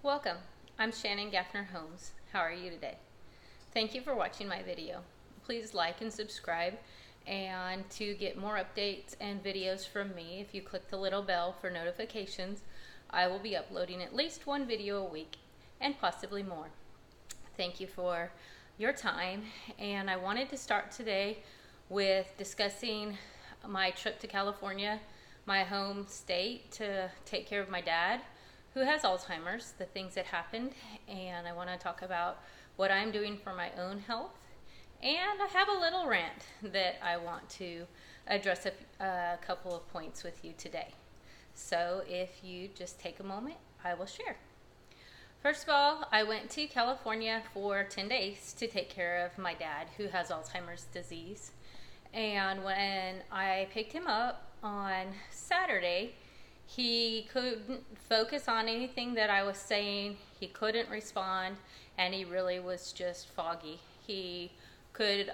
Welcome. I'm Shannon Gaffner Holmes. How are you today? Thank you for watching my video. Please like and subscribe, and to get more updates and videos from me, if you click the little bell for notifications, I will be uploading at least one video a week and possibly more. Thank you for your time, and I wanted to start today with discussing my trip to California, my home state, to take care of my dad who has Alzheimer's, the things that happened, and I want to talk about what I'm doing for my own health. And I have a little rant that I want to address a couple of points with you today. So if you just take a moment, I will share. First of all, I went to California for 10 days to take care of my dad who has Alzheimer's disease. And when I picked him up on Saturday, he couldn't focus on anything that I was saying. He couldn't respond, and he really was just foggy. He could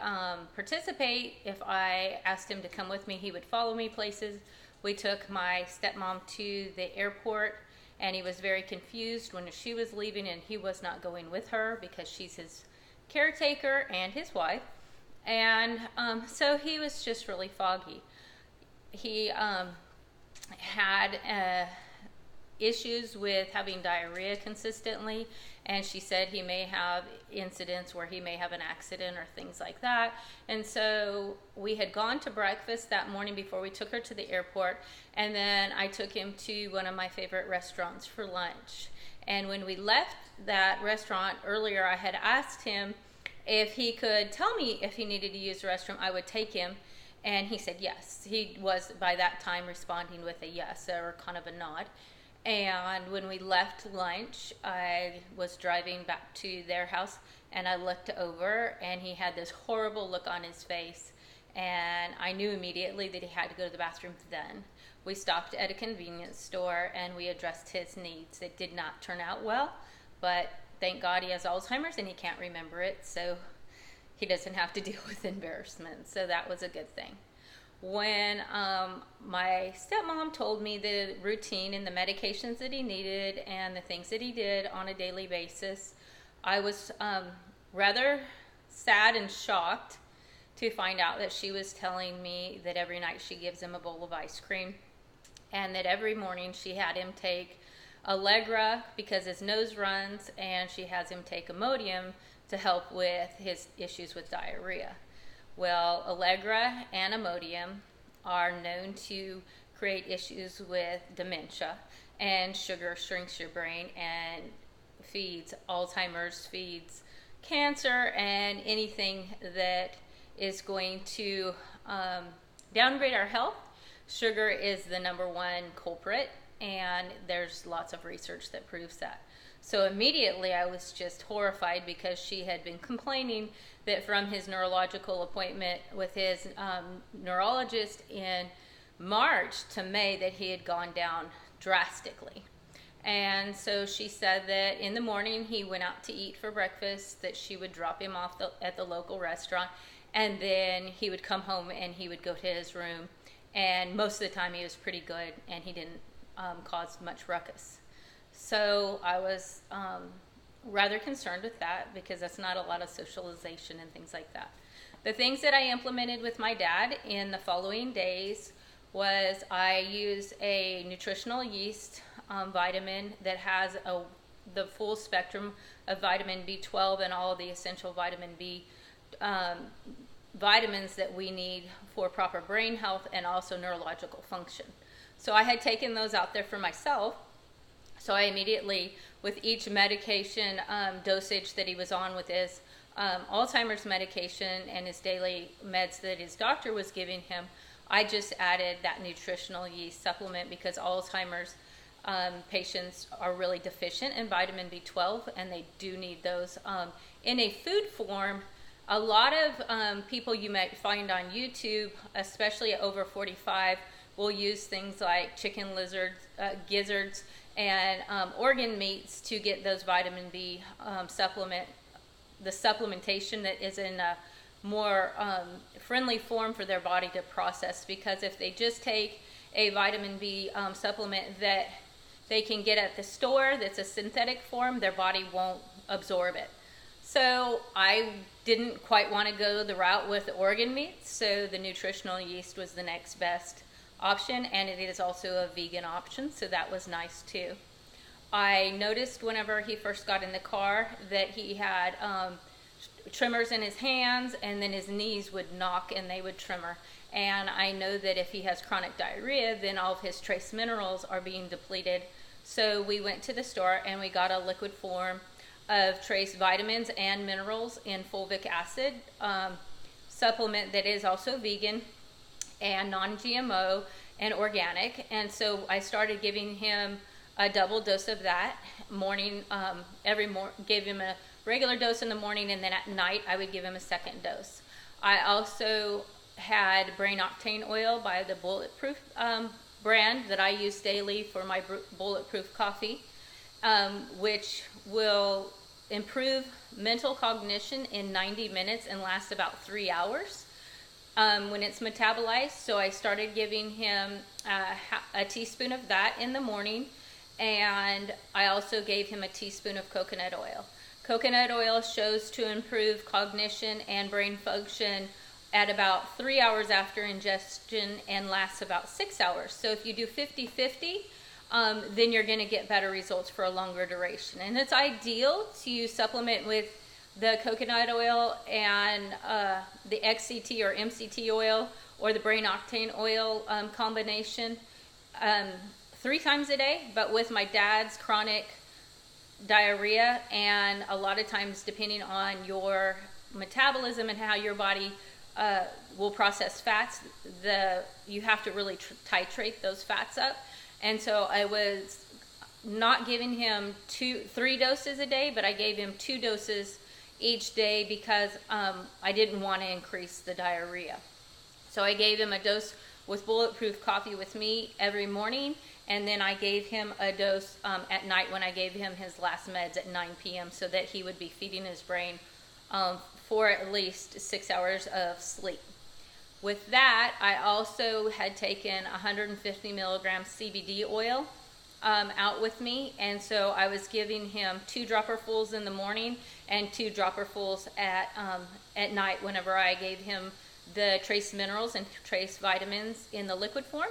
participate. If I asked him to come with me, he would follow me places. We took my stepmom to the airport, and he was very confused when she was leaving, and he was not going with her because she's his caretaker and his wife. And so he was just really foggy. He had issues with having diarrhea consistently, and she said he may have incidents where he may have an accident or things like that. And so we had gone to breakfast that morning before we took her to the airport, and then I took him to one of my favorite restaurants for lunch. And when we left that restaurant earlier, I had asked him if he could tell me if he needed to use the restroom. I would take him. And he said yes. He was by that time responding with a yes or kind of a nod. And when we left lunch, I was driving back to their house, and I looked over, and he had this horrible look on his face. And I knew immediately that he had to go to the bathroom then. We stopped at a convenience store, and we addressed his needs. It did not turn out well, but thank God he has Alzheimer's and he can't remember it, so he doesn't have to deal with embarrassment. So that was a good thing. When my stepmom told me the routine and the medications that he needed and the things that he did on a daily basis, I was rather sad and shocked to find out that she was telling me that every night she gives him a bowl of ice cream, and that every morning she had him take Allegra because his nose runs, and she has him take Imodium to help with his issues with diarrhea. Well, Allegra and Imodium are known to create issues with dementia, and sugar shrinks your brain and feeds Alzheimer's, feeds cancer, and anything that is going to downgrade our health. Sugar is the number one culprit, and there's lots of research that proves that. So immediately I was just horrified because she had been complaining that from his neurological appointment with his neurologist in March to May that he had gone down drastically. And so she said that in the morning he went out to eat for breakfast, that she would drop him off at the local restaurant, and then he would come home and he would go to his room. And most of the time he was pretty good, and he didn't cause much ruckus. So I was rather concerned with that because that's not a lot of socialization and things like that. The things that I implemented with my dad in the following days was I use a nutritional yeast vitamin that has the full spectrum of vitamin B12 and all of the essential vitamin B vitamins that we need for proper brain health and also neurological function. So I had taken those out there for myself. So I immediately, with each medication dosage that he was on with his Alzheimer's medication and his daily meds that his doctor was giving him, I just added that nutritional yeast supplement because Alzheimer's patients are really deficient in vitamin B12, and they do need those in a food form. A lot of people you might find on YouTube, especially over 45, will use things like chicken gizzards, and organ meats to get those vitamin B the supplementation that is in a more friendly form for their body to process. Because if they just take a vitamin B supplement that they can get at the store that's a synthetic form, their body won't absorb it. So I didn't quite want to go the route with the organ meats, so the nutritional yeast was the next best option, and it is also a vegan option, so that was nice too. I noticed whenever he first got in the car that he had tremors in his hands, and then his knees would knock and they would tremor. And I know that if he has chronic diarrhea, then all of his trace minerals are being depleted. So we went to the store and we got a liquid form of trace vitamins and minerals in fulvic acid supplement that is also vegan and non-GMO and organic. And so I started giving him a double dose of that morning, gave him a regular dose in the morning, and then at night I would give him a second dose. I also had brain octane oil by the Bulletproof brand that I use daily for my Bulletproof coffee, which will improve mental cognition in 90 minutes and lasts about 3 hours when it's metabolized. So I started giving him a teaspoon of that in the morning, and I also gave him a teaspoon of coconut oil. Coconut oil shows to improve cognition and brain function at about 3 hours after ingestion and lasts about 6 hours. So if you do 50-50, then you're going to get better results for a longer duration. And it's ideal to supplement with the coconut oil and the XCT or MCT oil or the brain octane oil combination 3 times a day. But with my dad's chronic diarrhea, and a lot of times depending on your metabolism and how your body will process fats, you have to really titrate those fats up. And so I was not giving him 3 doses a day, but I gave him 2 doses each day because I didn't want to increase the diarrhea. So I gave him a dose with Bulletproof coffee with me every morning, and then I gave him a dose at night when I gave him his last meds at 9 p.m. so that he would be feeding his brain for at least 6 hours of sleep. With that, I also had taken 150 milligrams CBD oil out with me, and so I was giving him 2 dropperfuls in the morning and 2 dropperfuls at night whenever I gave him the trace minerals and trace vitamins in the liquid form.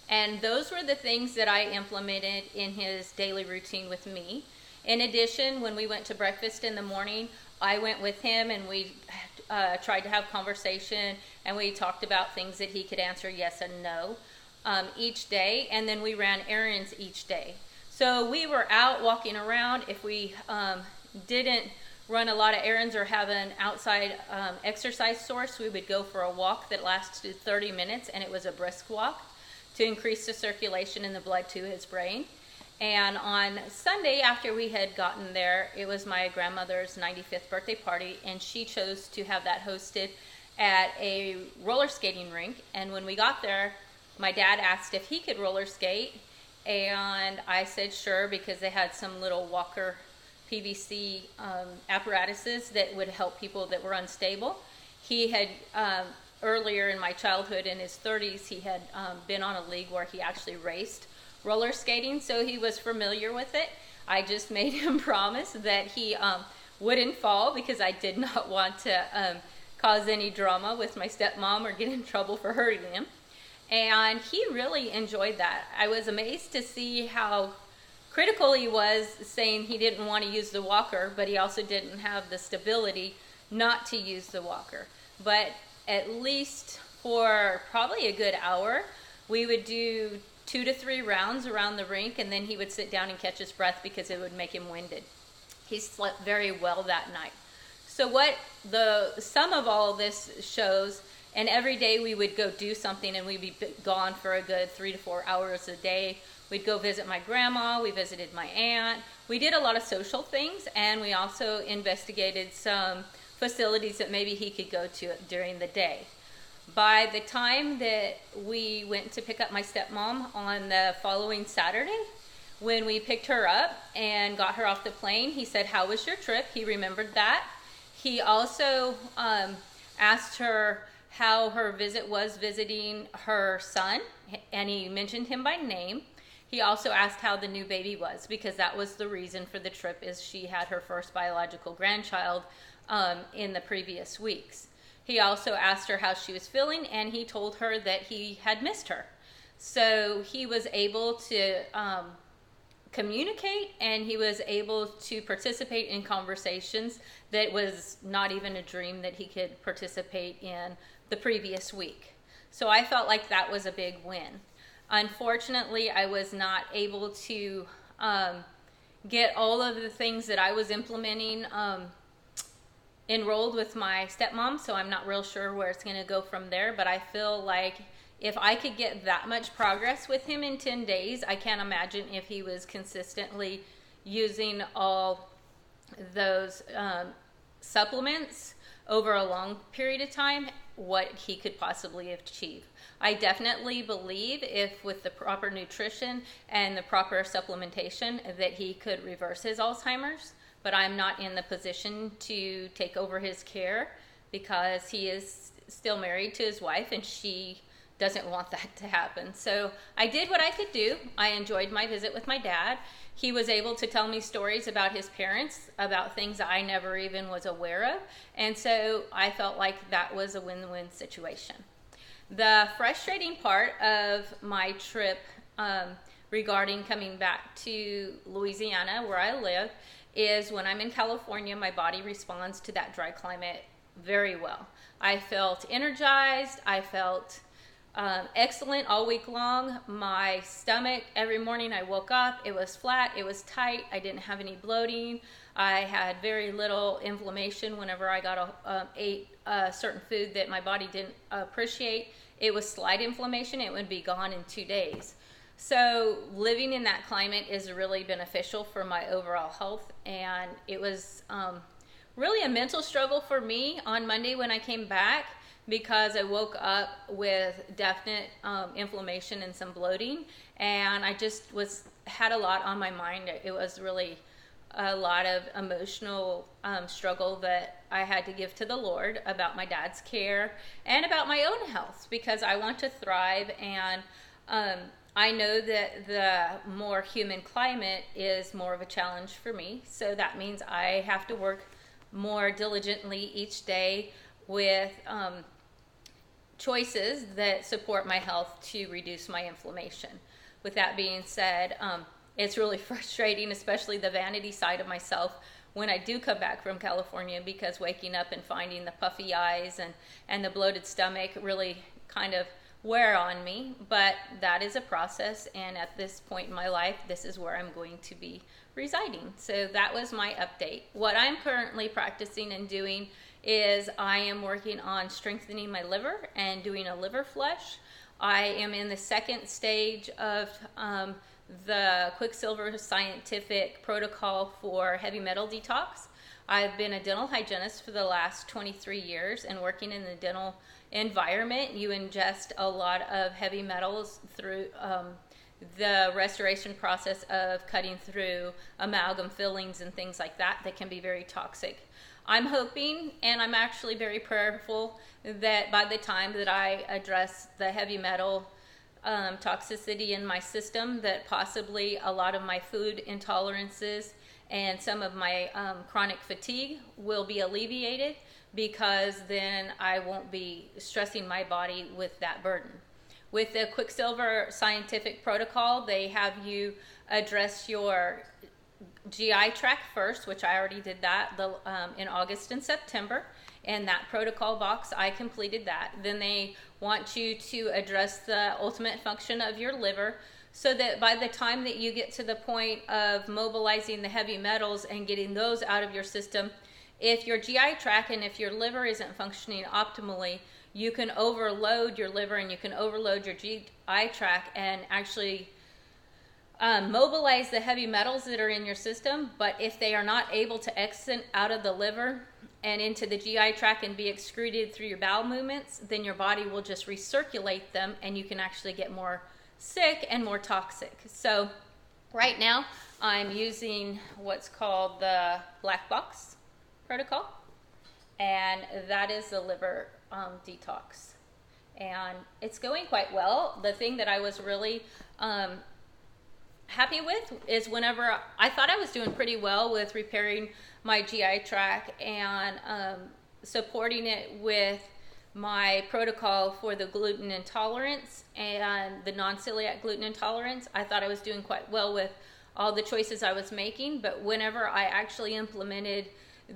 And those were the things that I implemented in his daily routine with me. In addition, when we went to breakfast in the morning, I went with him and we tried to have conversation, and we talked about things that he could answer yes and no each day, and then we ran errands each day. So we were out walking around. If we didn't run a lot of errands or have an outside exercise source, we would go for a walk that lasted 30 minutes, and it was a brisk walk to increase the circulation in the blood to his brain. And on Sunday, after we had gotten there, it was my grandmother's 95th birthday party, and she chose to have that hosted at a roller skating rink. And when we got there, my dad asked if he could roller skate, and I said sure, because they had some little walker PVC apparatuses that would help people that were unstable. He had earlier in my childhood, in his 30s, he had been on a league where he actually raced roller skating, so he was familiar with it. I just made him promise that he wouldn't fall, because I did not want to cause any drama with my stepmom or get in trouble for hurting him. And he really enjoyed that. I was amazed to see how critical he was, saying he didn't want to use the walker, but he also didn't have the stability not to use the walker. But at least for probably a good hour, we would do 2 to 3 rounds around the rink, and then he would sit down and catch his breath because it would make him winded. He slept very well that night. So what the sum of all of this shows, and every day we would go do something, and we'd be gone for a good 3 to 4 hours a day. We'd go visit my grandma, we visited my aunt. We did a lot of social things, and we also investigated some facilities that maybe he could go to during the day. By the time that we went to pick up my stepmom on the following Saturday, when we picked her up and got her off the plane, he said, "How was your trip?" He remembered that. He also asked her how her visit was visiting her son, and he mentioned him by name. He also asked how the new baby was, because that was the reason for the trip, is she had her first biological grandchild in the previous weeks. He also asked her how she was feeling, and he told her that he had missed her. So he was able to communicate, and he was able to participate in conversations that was not even a dream that he could participate in the previous week. So I felt like that was a big win. Unfortunately, I was not able to get all of the things that I was implementing enrolled with my stepmom, so I'm not real sure where it's going to go from there, but I feel like if I could get that much progress with him in 10 days, I can't imagine if he was consistently using all those supplements over a long period of time, what he could possibly achieve. I definitely believe if with the proper nutrition and the proper supplementation that he could reverse his Alzheimer's, but I'm not in the position to take over his care because he is still married to his wife and she doesn't want that to happen. So I did what I could do. I enjoyed my visit with my dad. He was able to tell me stories about his parents, about things I never even was aware of. And so I felt like that was a win-win situation. The frustrating part of my trip regarding coming back to Louisiana, where I live, is when I'm in California, my body responds to that dry climate very well. I felt energized. I felt excellent all week long. My stomach, every morning I woke up, it was flat, it was tight. I didn't have any bloating. I had very little inflammation whenever I ate a certain food that my body didn't appreciate. It was slight inflammation. It would be gone in 2 days. So living in that climate is really beneficial for my overall health, and it was really a mental struggle for me on Monday when I came back, because I woke up with definite inflammation and some bloating, and I just had a lot on my mind. It was really a lot of emotional struggle that I had to give to the Lord about my dad's care and about my own health, because I want to thrive, and I know that the more humid climate is more of a challenge for me. So that means I have to work more diligently each day with choices that support my health to reduce my inflammation. With that being said, it's really frustrating, especially the vanity side of myself, when I do come back from California, because waking up and finding the puffy eyes and the bloated stomach really kind of wear on me. But that is a process, and at this point in my life, this is where I'm going to be residing. So that was my update. What I'm currently practicing and doing is I am working on strengthening my liver and doing a liver flush. I am in the second stage of the Quicksilver scientific protocol for heavy metal detox. I've been a dental hygienist for the last 23 years, and working in the dental environment, you ingest a lot of heavy metals through the restoration process of cutting through amalgam fillings and things like that can be very toxic. I'm hoping, and I'm actually very prayerful, that by the time that I address the heavy metal toxicity in my system, that possibly a lot of my food intolerances and some of my chronic fatigue will be alleviated, because then I won't be stressing my body with that burden. With the Quicksilver scientific protocol, they have you address your GI tract first, which I already did that in August and September. In that protocol box, I completed that. Then they want you to address the ultimate function of your liver, so that by the time that you get to the point of mobilizing the heavy metals and getting those out of your system, if your GI tract and if your liver isn't functioning optimally, you can overload your liver and you can overload your GI tract and actually mobilize the heavy metals that are in your system. But if they are not able to exit out of the liver and into the GI tract and be excreted through your bowel movements, then your body will just recirculate them, and you can actually get more sick and more toxic. So right now I'm using what's called the black box protocol, and that is the liver detox, and it's going quite well. The thing that I was really happy with is whenever I thought I was doing pretty well with repairing my GI tract and supporting it with my protocol for the gluten intolerance and the non-celiac gluten intolerance. I thought I was doing quite well with all the choices I was making, but whenever I actually implemented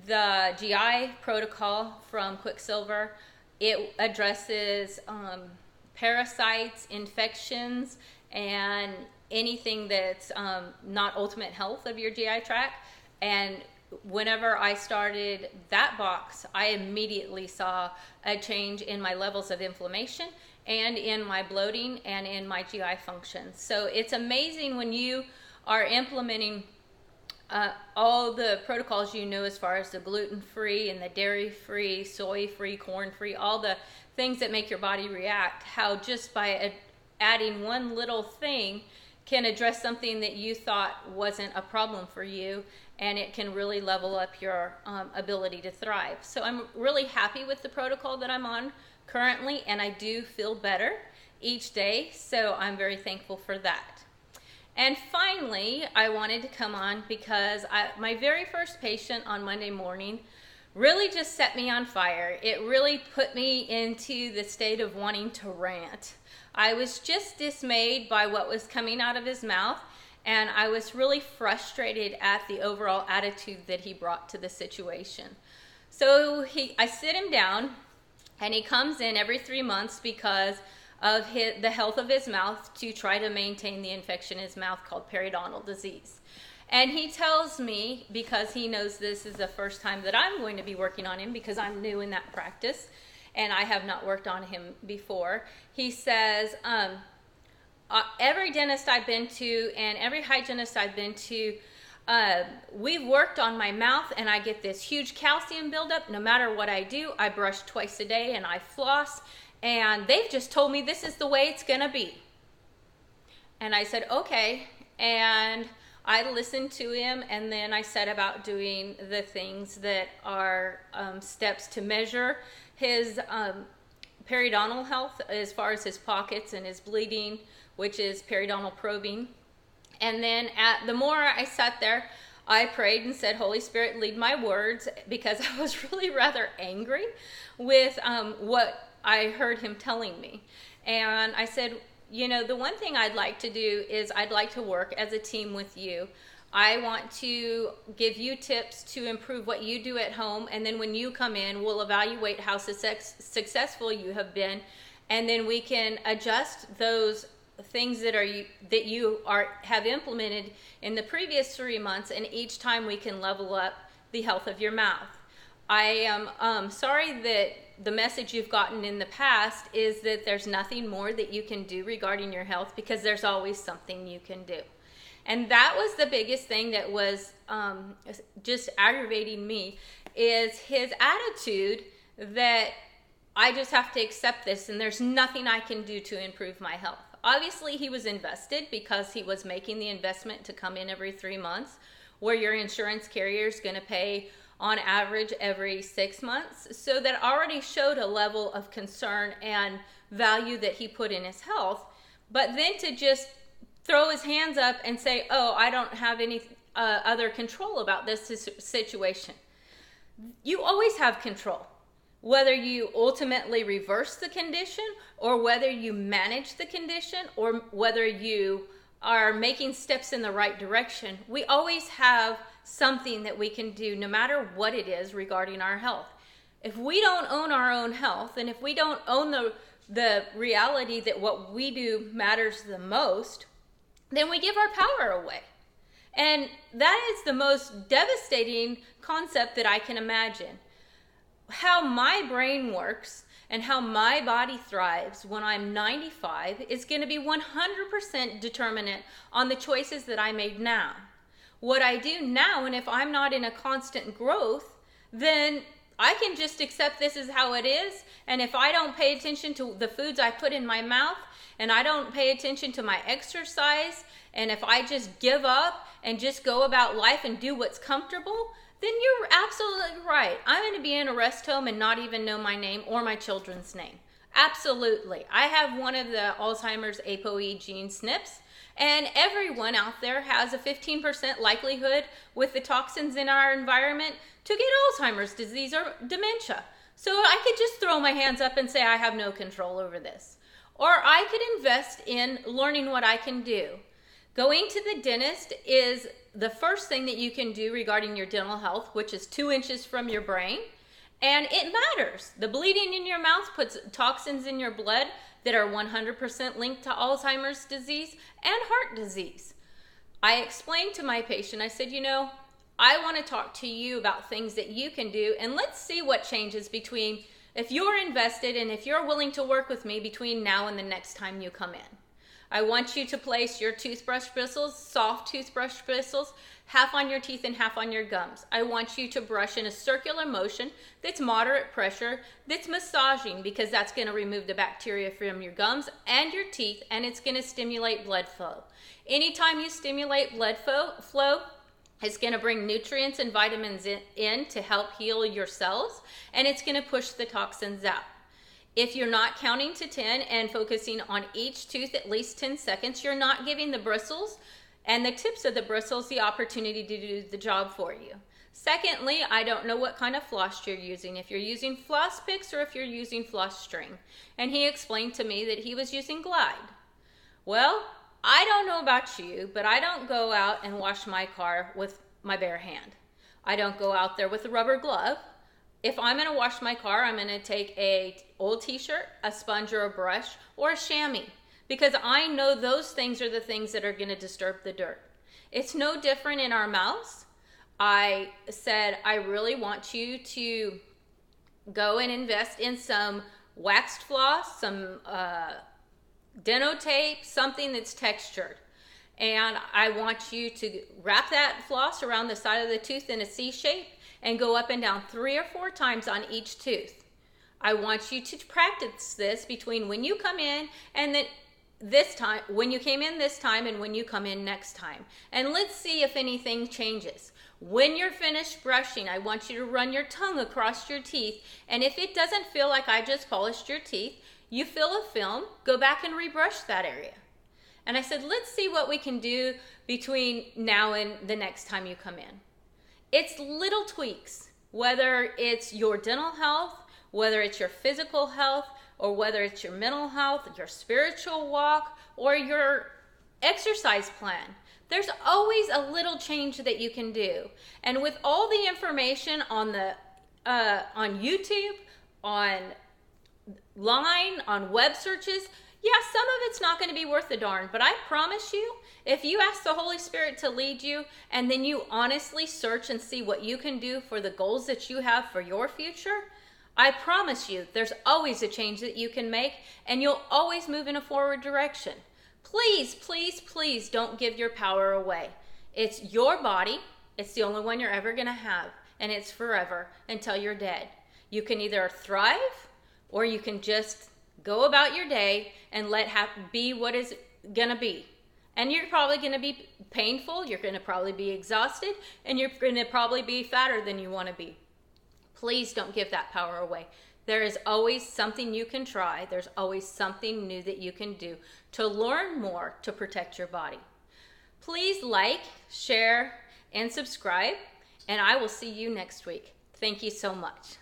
the GI protocol from Quicksilver, it addresses parasites, infections, and anything that's not ultimate health of your GI tract. And whenever I started that box, I immediately saw a change in my levels of inflammation and in my bloating and in my GI function. So it's amazing when you are implementing all the protocols, as far as the gluten-free and the dairy-free, soy-free, corn-free, all the things that make your body react, how just by adding one little thing can address something that you thought wasn't a problem for you, and it can really level up your ability to thrive. So I'm really happy with the protocol that I'm on currently, and I do feel better each day, so I'm very thankful for that. And finally, I wanted to come on because my very first patient on Monday morning really just set me on fire. It really put me into the state of wanting to rant. I was just dismayed by what was coming out of his mouth, and I was really frustrated at the overall attitude that he brought to the situation. So I sit him down, and he comes in every 3 months because of the health of his mouth to try to maintain the infection in his mouth called periodontal disease. And he tells me, because he knows this is the first time that I'm going to be working on him because I'm new in that practice and I have not worked on him before, he says, every dentist I've been to and every hygienist I've been to, we've worked on my mouth and I get this huge calcium buildup. No matter what I do, I brush twice a day and I floss, and they've just told me this is the way it's gonna be. And I said, okay. And I listened to him, and then I set about doing the things that are steps to measure his periodontal health as far as his pockets and his bleeding, which is periodontal probing. And then the more I sat there, I prayed and said, Holy Spirit, lead my words, because I was really rather angry with what I heard him telling me. And I said, the one thing I'd like to do is I'd like to work as a team with you. I want to give you tips to improve what you do at home, and then when you come in, we'll evaluate how successful you have been, and then we can adjust those things that you have implemented in the previous 3 months, and each time we can level up the health of your mouth. I am sorry that the message you've gotten in the past is that there's nothing more that you can do regarding your health, because there's always something you can do. And that was the biggest thing that was just aggravating me, is his attitude that I just have to accept this and there's nothing I can do to improve my health. Obviously, he was invested because he was making the investment to come in every 3 months, where your insurance carrier is going to pay on average every 6 months. So that already showed a level of concern and value that he put in his health. But then to just throw his hands up and say, oh, I don't have any other control about this situation. You always have control. Whether you ultimately reverse the condition, or whether you manage the condition, or whether you are making steps in the right direction, we always have something that we can do no matter what it is regarding our health. If we don't own our own health, and if we don't own the reality that what we do matters the most, then we give our power away. And that is the most devastating concept that I can imagine. How my brain works and how my body thrives when I'm 95 is going to be 100% determinant on the choices that I made now. What I do now, and if I'm not in a constant growth, then I can just accept this is how it is. And if I don't pay attention to the foods I put in my mouth, and I don't pay attention to my exercise, and if I just give up and just go about life and do what's comfortable, then you're absolutely right. I'm going to be in a rest home and not even know my name or my children's name. Absolutely. I have one of the Alzheimer's ApoE gene SNPs, And everyone out there has a 15% likelihood with the toxins in our environment to get Alzheimer's disease or dementia. So I could just throw my hands up and say I have no control over this. Or I could invest in learning what I can do. Going to the dentist is the first thing that you can do regarding your dental health, which is 2 inches from your brain. And it matters. The bleeding in your mouth puts toxins in your blood that are 100% linked to Alzheimer's disease and heart disease. I explained to my patient, I said, I want to talk to you about things that you can do, and let's see what changes between if you're invested and if you're willing to work with me between now and the next time you come in. I want you to place your toothbrush bristles, soft toothbrush bristles, half on your teeth and half on your gums. I want you to brush in a circular motion that's moderate pressure, that's massaging, because that's going to remove the bacteria from your gums and your teeth, and it's going to stimulate blood flow. Anytime you stimulate blood flow, it's going to bring nutrients and vitamins in to help heal your cells, and it's going to push the toxins out. If you're not counting to 10 and focusing on each tooth at least 10 seconds, you're not giving the bristles and the tips of the bristles the opportunity to do the job for you. Secondly, I don't know what kind of floss you're using, if you're using floss picks or if you're using floss string. And he explained to me that he was using Glide. Well, I don't know about you, but I don't go out and wash my car with my bare hand. I don't go out there with a rubber glove. If I'm going to wash my car, I'm going to take a old t-shirt, a sponge or a brush, or a chamois, because I know those things are the things that are going to disturb the dirt. It's no different in our mouths. I said, I really want you to go and invest in some waxed floss, some dental tape, something that's textured. And I want you to wrap that floss around the side of the tooth in a C shape and go up and down 3 or 4 times on each tooth. I want you to practice this between when you come in and then this time, when you came in this time and when you come in next time. And let's see if anything changes. When you're finished brushing, I want you to run your tongue across your teeth. And if it doesn't feel like I just polished your teeth, you feel a film, go back and rebrush that area. And I said, let's see what we can do between now and the next time you come in. It's little tweaks, whether it's your dental health, whether it's your physical health, or whether it's your mental health, your spiritual walk, or your exercise plan. There's always a little change that you can do. And with all the information on YouTube, online, on web searches, yeah, some of it's not going to be worth the darn, but I promise you, if you ask the Holy Spirit to lead you and then you honestly search and see what you can do for the goals that you have for your future, I promise you there's always a change that you can make and you'll always move in a forward direction. Please, please, please don't give your power away. It's your body. It's the only one you're ever going to have, and it's forever until you're dead. You can either thrive or you can just go about your day and let be what is going to be. And you're probably going to be painful, you're going to probably be exhausted, and you're going to probably be fatter than you want to be. Please don't give that power away. There is always something you can try. There's always something new that you can do to learn more to protect your body. Please like, share, and subscribe, and I will see you next week. Thank you so much.